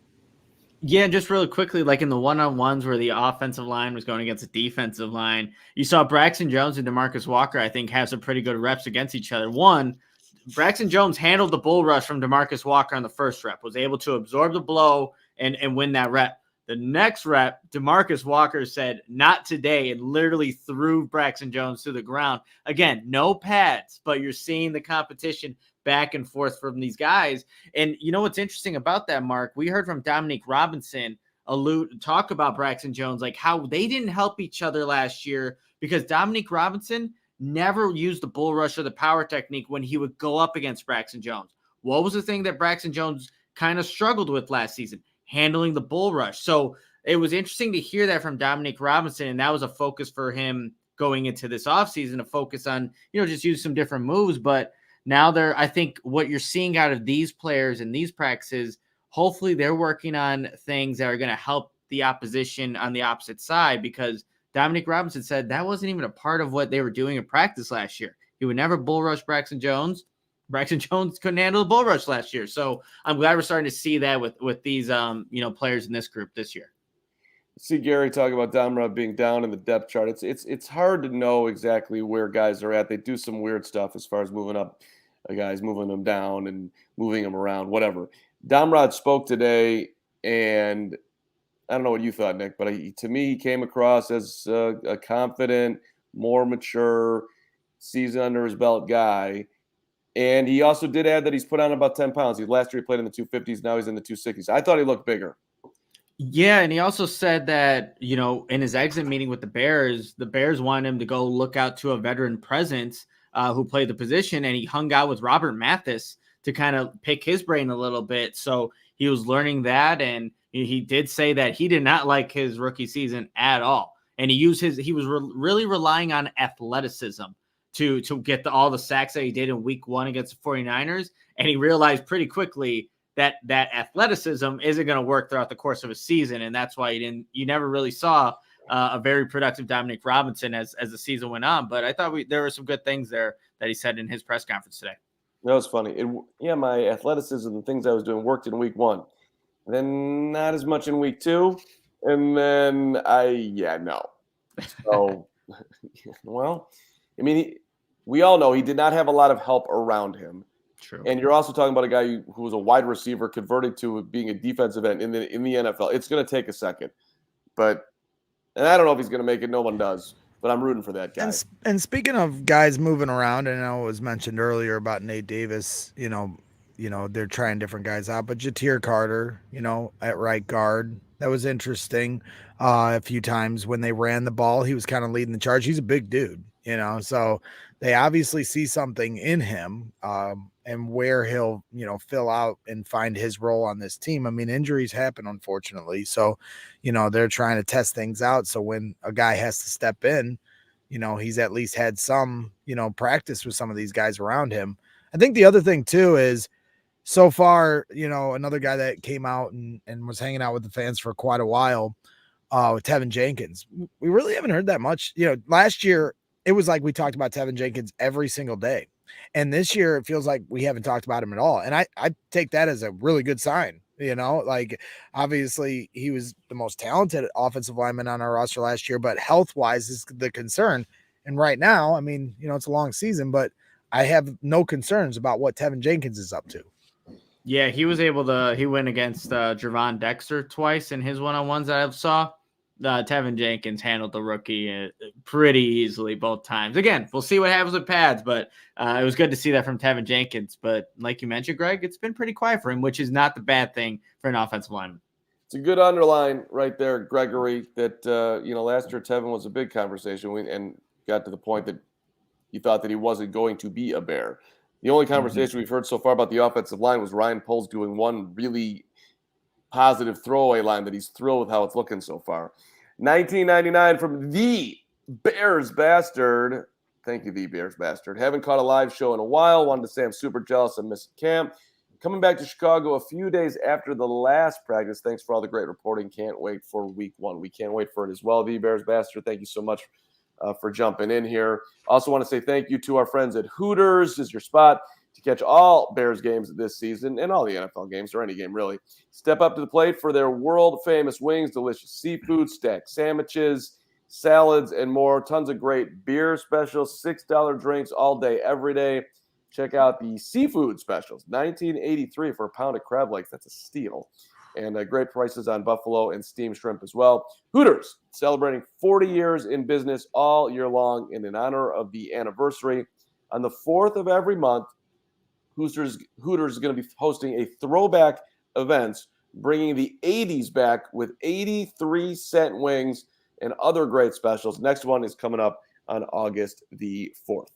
Yeah, just really quickly, like in the one-on-ones where the offensive line was going against the defensive line, you saw Braxton Jones and DeMarcus Walker, I think, have some pretty good reps against each other. One, Braxton Jones handled the bull rush from DeMarcus Walker on the first rep, was able to absorb the blow and win that rep. The next rep, DeMarcus Walker said, "Not today," and literally threw Braxton Jones to the ground. Again, no pads, but you're seeing the competition back and forth from these guys. And you know what's interesting about that, Mark? We heard from Dominic Robinson talk about Braxton Jones, like how they didn't help each other last year because Dominic Robinson never used the bull rush or the power technique when he would go up against Braxton Jones. What was the thing that Braxton Jones kind of struggled with last season? Handling the bull rush. So it was interesting to hear that from Dominic Robinson, and that was a focus for him going into this offseason, to focus on, just use some different moves. But now I think what you're seeing out of these players in these practices, hopefully they're working on things that are going to help the opposition on the opposite side, because Dominic Robinson said that wasn't even a part of what they were doing in practice last year. He would never bull rush Braxton Jones. Braxton Jones couldn't handle the bull rush last year. So I'm glad we're starting to see that with these, players in this group this year. See Gary talking about Domrod being down in the depth chart. It's hard to know exactly where guys are at. They do some weird stuff as far as moving up guys, moving them down and moving them around, whatever. Domrod spoke today, and I don't know what you thought, Nick, but to me, he came across as a confident, more mature, season under his belt guy. And he also did add that he's put on about 10 pounds. Last year he played in the 250s. Now he's in the 260s. I thought he looked bigger. Yeah, and he also said that, in his exit meeting with the Bears wanted him to go look out to a veteran presence who played the position, and he hung out with Robert Mathis to kind of pick his brain a little bit. So he was learning that, and he did say that he did not like his rookie season at all. And he was really relying on athleticism to get all the sacks that he did in week 1 against the 49ers. And he realized pretty quickly that athleticism isn't going to work throughout the course of a season. And that's why you never really saw a very productive Dominic Robinson as the season went on. But I thought there were some good things there that he said in his press conference today. That was funny. My athleticism and things I was doing worked in week 1. Then not as much in week 2. And then no. So, well, I mean, we all know he did not have a lot of help around him. True. And you're also talking about a guy who was a wide receiver converted to being a defensive end in the NFL. It's going to take a second. But And I don't know if he's going to make it. No one does. But I'm rooting for that guy. And speaking of guys moving around, and I know it was mentioned earlier about Nate Davis, they're trying different guys out, but Jatir Carter, at right guard, that was interesting. A few times when they ran the ball, he was kind of leading the charge. He's a big dude, so they obviously see something in him, and where he'll, fill out and find his role on this team. I mean, injuries happen, unfortunately. So, they're trying to test things out. So when a guy has to step in, he's at least had some, practice with some of these guys around him. I think the other thing too is so far, another guy that came out and was hanging out with the fans for quite a while, with Tevin Jenkins. We really haven't heard that much. Last year it was like we talked about Tevin Jenkins every single day. And this year it feels like we haven't talked about him at all. And I take that as a really good sign. Like obviously he was the most talented offensive lineman on our roster last year, but health-wise is the concern. And right now, I mean, it's a long season, but I have no concerns about what Tevin Jenkins is up to. Yeah, he went against Javon Dexter twice in his one-on-ones that I saw. Tevin Jenkins handled the rookie pretty easily both times. Again, we'll see what happens with pads, but it was good to see that from Tevin Jenkins. But like you mentioned, Greg, it's been pretty quiet for him, which is not the bad thing for an offensive lineman. It's a good underline right there, Gregory, that, last year Tevin was a big conversation and got to the point that you thought that he wasn't going to be a Bear. The only conversation we've heard so far about the offensive line was Ryan Poles doing one really positive throwaway line that he's thrilled with how it's looking so far. 1999 from the Bears Bastard. Thank you, the Bears Bastard. Haven't caught a live show in a while. Wanted to say I'm super jealous of missing camp. Coming back to Chicago a few days after the last practice. Thanks for all the great reporting. Can't wait for week one. We can't wait for it as well. The Bears Bastard, thank you so much for jumping in here. Also want to say thank you to our friends at Hooters. This is your spot to catch all Bears games this season and all the NFL games or any game really. Step up to the plate for their world-famous wings, delicious seafood, stacked sandwiches, salads, and more. Tons of great beer specials, $6 drinks all day, every day. Check out the seafood specials, $19.83 for a pound of crab legs. That's a steal. And great prices on buffalo and steamed shrimp as well. Hooters, celebrating 40 years in business all year long. And in honor of the anniversary, on the 4th of every month, Hooters is going to be hosting a throwback event, bringing the 80s back with 83-cent wings and other great specials. Next one is coming up on August the 4th.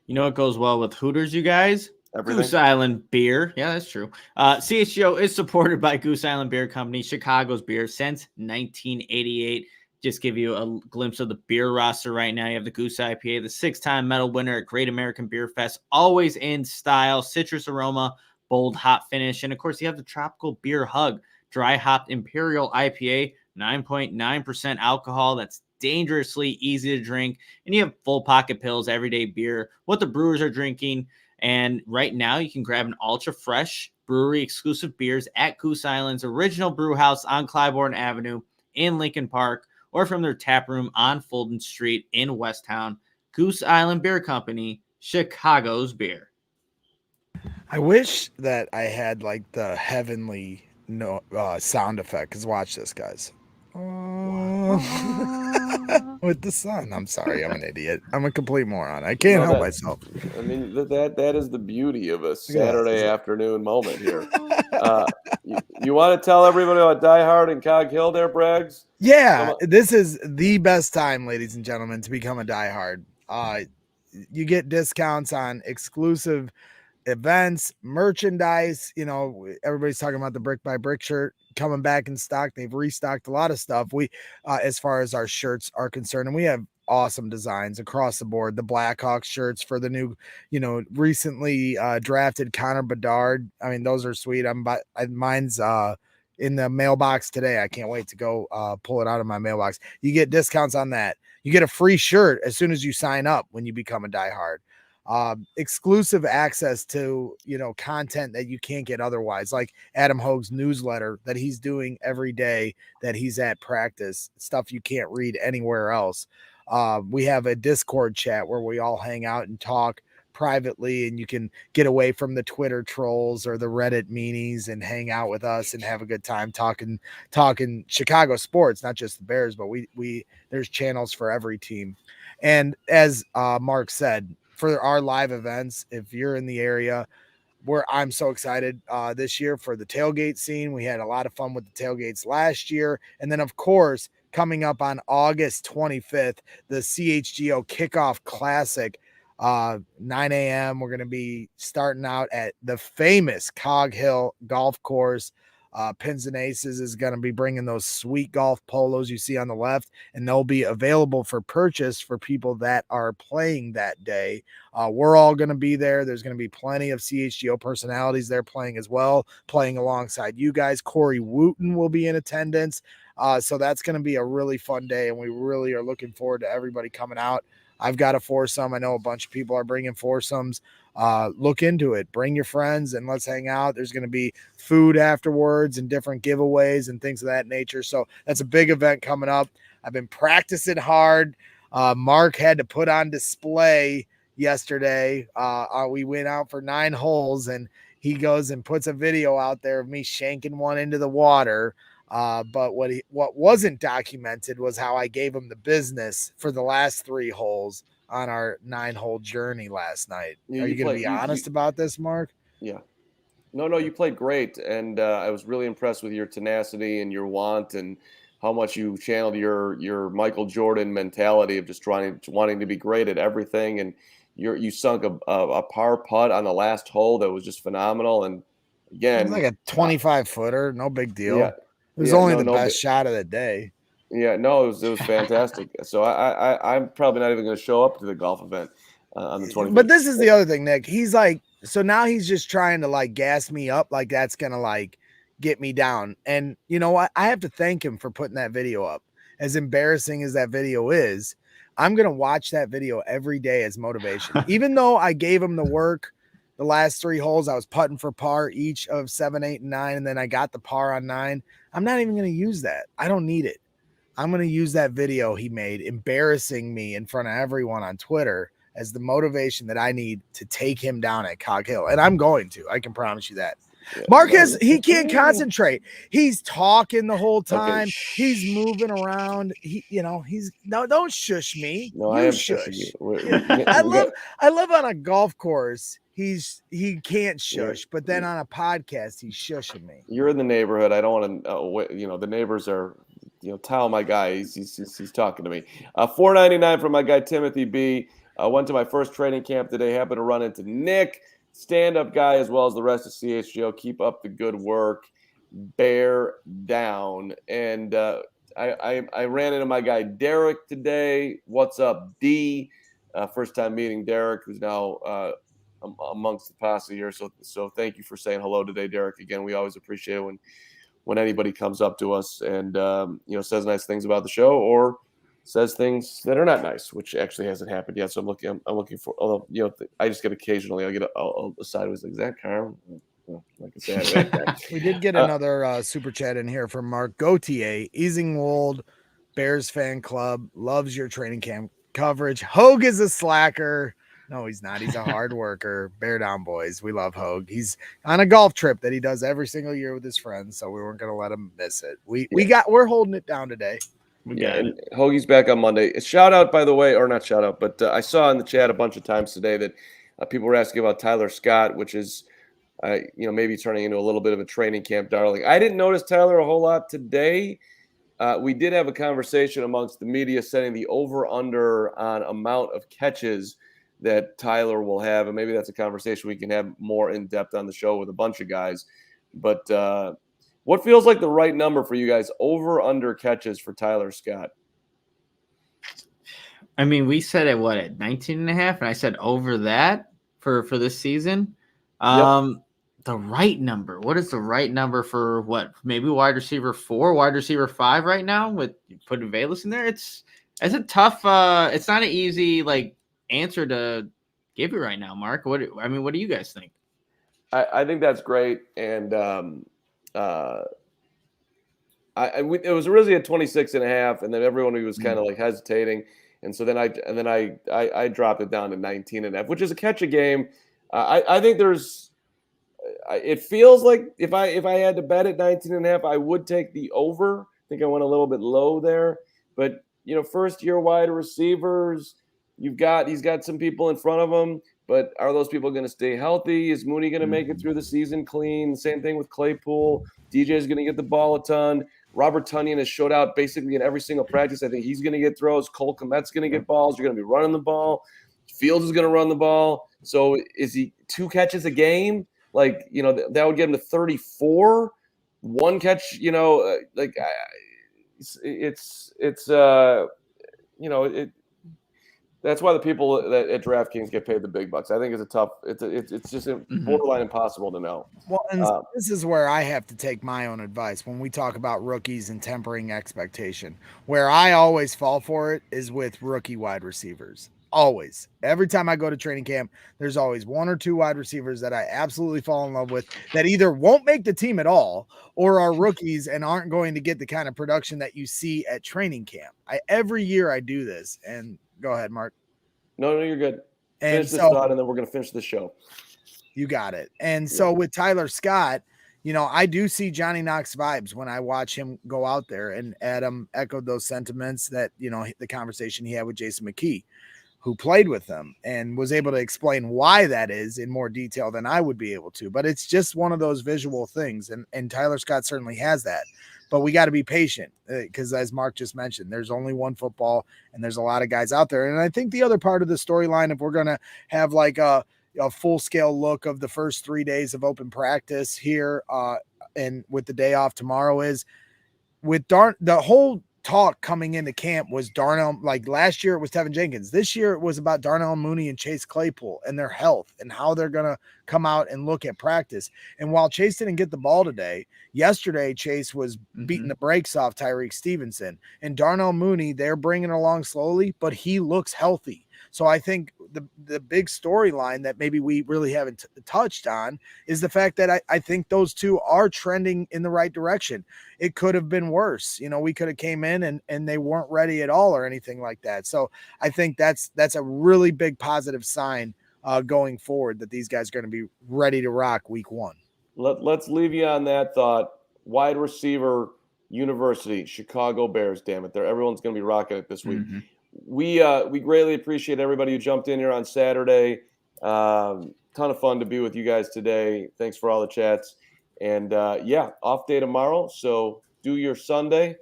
You know what goes well with Hooters, you guys? Everything. Goose Island beer. Yeah, that's true. CHGO is supported by Goose Island Beer Company, Chicago's beer since 1988. Just give you a glimpse of the beer roster right now. You have the Goose IPA, the 6-time medal winner at Great American Beer Fest, always in style, citrus aroma, bold hop finish. And of course, you have the Tropical Beer Hug, dry hopped Imperial IPA, 9.9% alcohol. That's dangerously easy to drink. And you have full pocket pills, everyday beer, what the brewers are drinking. And right now you can grab an ultra fresh brewery exclusive beers at Goose Island's original brew house on Clybourne Avenue in Lincoln Park, or from their tap room on Fulton Street in Westtown. Goose Island Beer Company, Chicago's beer. I wish that I had like the heavenly sound effect, because watch this, guys. With the sun. I'm sorry, I'm an idiot. I'm a complete moron. I can't help myself. I mean, that is the beauty of a Saturday afternoon moment here. You want to tell everybody about Diehard and Cog Hill there, Braggs? Yeah, this is the best time, ladies and gentlemen, to become a Diehard. You get discounts on exclusive events, merchandise. Everybody's talking about the Brick by Brick shirt coming back in stock. They've restocked a lot of stuff. We, as far as our shirts are concerned, and we have awesome designs across the board. The Blackhawks shirts for the new, recently drafted Connor Bedard. I mean, those are sweet. Mine's in the mailbox today. I can't wait to go pull it out of my mailbox. You get discounts on that. You get a free shirt as soon as you sign up when you become a Diehard. Exclusive access to, content that you can't get otherwise, like Adam Hogue's newsletter that he's doing every day that he's at practice, stuff you can't read anywhere else. We have a Discord chat where we all hang out and talk privately, and you can get away from the Twitter trolls or the Reddit meanies and hang out with us and have a good time talking Chicago sports, not just the Bears, but we there's channels for every team. And as Mark said, for our live events, if you're in the area, I'm so excited this year for the tailgate scene. We had a lot of fun with the tailgates last year. And then, of course, coming up on August 25th, the CHGO Kickoff Classic, 9 a.m. We're going to be starting out at the famous Cog Hill Golf Course. Pins and Aces is going to be bringing those sweet golf polos you see on the left, and they'll be available for purchase for people that are playing that day. We're all going to be there. There's going to be plenty of CHGO personalities there playing as well, playing alongside you guys. Corey Wooten will be in attendance. So that's going to be a really fun day, and we really are looking forward to everybody coming out. I've got a foursome. I know a bunch of people are bringing foursomes. Look into it. Bring your friends and let's hang out. There's going to be food afterwards and different giveaways and things of that nature. So that's a big event coming up. I've been practicing hard. Mark had to put on display yesterday. We went out for 9 holes, and he goes and puts a video out there of me shanking one into the water. But what wasn't documented was how I gave him the business for the last 3 holes on our 9-hole journey last night. Are you going to be honest about this, Mark? Yeah. No, you played great. And I was really impressed with your tenacity and your want and how much you channeled your Michael Jordan mentality of just wanting to be great at everything. And you sunk a par putt on the last hole that was just phenomenal. And again, it was like a 25-footer, no big deal. Yeah. It was only the best shot of the day. Yeah, no, it was fantastic. So I'm probably not even going to show up to the golf event on the 25th. But this is the other thing, Nick. He's like, so now he's just trying to like gas me up, like that's going to like get me down. And you know what? I have to thank him for putting that video up. As embarrassing as that video is, I'm going to watch that video every day as motivation. Even though I gave him the work the last 3 holes, I was putting for par each of 7, 8, and 9, and then I got the par on 9. I'm not even going to use that. I don't need it. I'm going to use that video he made embarrassing me in front of everyone on Twitter as the motivation that I need to take him down at Cog Hill. And I'm going to. I can promise you that. Yeah, Marcus, he can't concentrate. He's talking the whole time. Okay. He's moving around. Don't shush me. No, I am shushing you. I love on a golf course. He can't shush, but then on a podcast, he's shushing me. You're in the neighborhood. I don't want to, the neighbors are, tell my guy he's talking to me. $4.99 from my guy Timothy B. Went to my first training camp today. Happened to run into Nick, stand-up guy, as well as the rest of CHGO. Keep up the good work. Bear down. And I ran into my guy Derek today. What's up, D? First time meeting Derek, who's now amongst the posse here. So thank you for saying hello today, Derek. Again, we always appreciate it when anybody comes up to us and says nice things about the show or says things that are not nice, which actually hasn't happened yet. So I'm looking for, although I just get occasionally I'll get a sideways like that car. Like I said, we did get another super chat in here from Mark Gauthier. Easingwold Bears fan club loves your training camp coverage. Hogue is a slacker. No, he's not. He's a hard worker. Bear down, boys. We love Hogue. He's on a golf trip that he does every single year with his friends, so we weren't going to let him miss it. We're holding it down today. And Hoagie's back on Monday. A shout out, by the way, or not shout out, but I saw in the chat a bunch of times today that people were asking about Tyler Scott, which is, maybe turning into a little bit of a training camp darling. I didn't notice Tyler a whole lot today. We did have a conversation amongst the media setting the over-under on amount of catches that Tyler will have, and maybe that's a conversation we can have more in depth on the show with a bunch of guys. But what feels like the right number for you guys, over under catches for Tyler Scott? I mean, we said at 19 and a half, and I said over that for this season. Yep. The right number. What is the right number for what? Maybe wide receiver 4, wide receiver 5 right now with putting Velus in there. It's a tough. It's not an easy answer to give you right now, Mark. What do you guys think? I think that's great, and it was originally at 26 and a half, and then everyone was kind of hesitating, And so then I dropped it down to 19.5, which is a catch a game. I think it feels like if I had to bet at 19.5, I would take the over. I think I went a little bit low there, but first year wide receivers, he's got some people in front of him, but are those people going to stay healthy? Is Mooney going to make it through the season clean? Same thing with Claypool. DJ is going to get the ball a ton. Robert Tonyan has showed out basically in every single practice. I think he's going to get throws. Cole Kmet's going to get balls. You're going to be running the ball. Fields is going to run the ball. So is he 2 catches a game? Like, that would get him to 34. 1 catch, that's why the people at DraftKings get paid the big bucks. I think it's just borderline impossible to know. Well, and this is where I have to take my own advice when we talk about rookies and tempering expectation. Where I always fall for it is with rookie wide receivers. Always. Every time I go to training camp, there's always 1 or 2 wide receivers that I absolutely fall in love with that either won't make the team at all or are rookies and aren't going to get the kind of production that you see at training camp. Every year I do this. And go ahead, Mark. No, you're good. And finish this thought, and then we're going to finish the show. You got it. And so with Tyler Scott, I do see Johnny Knox vibes when I watch him go out there, and Adam echoed those sentiments that, the conversation he had with Jason McKee, who played with them and was able to explain why that is in more detail than I would be able to. But it's just one of those visual things. And Tyler Scott certainly has that. But we got to be patient because, as Mark just mentioned, there's only one football and there's a lot of guys out there. And I think the other part of the storyline, if we're going to have like a full-scale look of the first 3 days of open practice here and with the day off tomorrow, is with the whole talk coming into camp was Darnell. Like last year it was Tevin Jenkins. This year it was about Darnell Mooney and Chase Claypool and their health and how they're going to come out and look at practice. And while Chase didn't get the ball today, yesterday Chase was beating the brakes off Tyreek Stevenson, and Darnell Mooney, they're bringing along slowly, but he looks healthy. So I think the big storyline that maybe we really haven't touched on is the fact that I think those two are trending in the right direction. It could have been worse. We could have came in and they weren't ready at all or anything like that. So I think that's a really big positive sign going forward that these guys are going to be ready to rock week 1. Let's leave you on that thought. Wide receiver university, Chicago Bears, damn it. Everyone's going to be rocking it this week. We greatly appreciate everybody who jumped in here on Saturday. Ton of fun to be with you guys today. Thanks for all the chats. And off day tomorrow. So do your Sunday.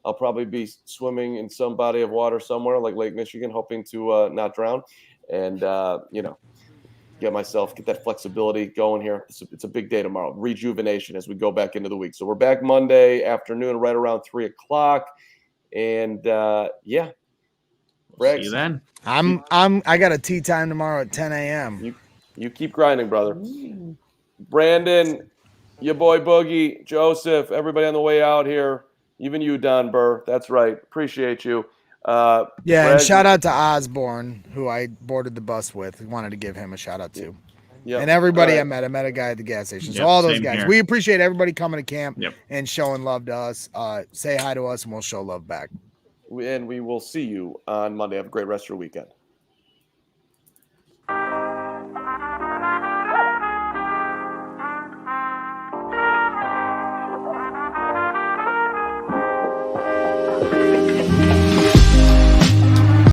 I'll probably be swimming in some body of water somewhere like Lake Michigan, hoping to not drown. And, get that flexibility going here. It's a big day tomorrow. Rejuvenation as we go back into the week. So we're back Monday afternoon, right around 3:00. And See you then. I got a tea time tomorrow at 10 a.m. You keep grinding, brother. Brandon, your boy Boogie, Joseph, everybody on the way out here. Even you, Don Burr. That's right. Appreciate you. And shout out to Osborne, who I boarded the bus with. I wanted to give him a shout out to. Yep. And everybody I met a guy at the gas station. So all those guys. Here. We appreciate everybody coming to camp and showing love to us. Say hi to us and we'll show love back. And we will see you on Monday. Have a great rest of your weekend.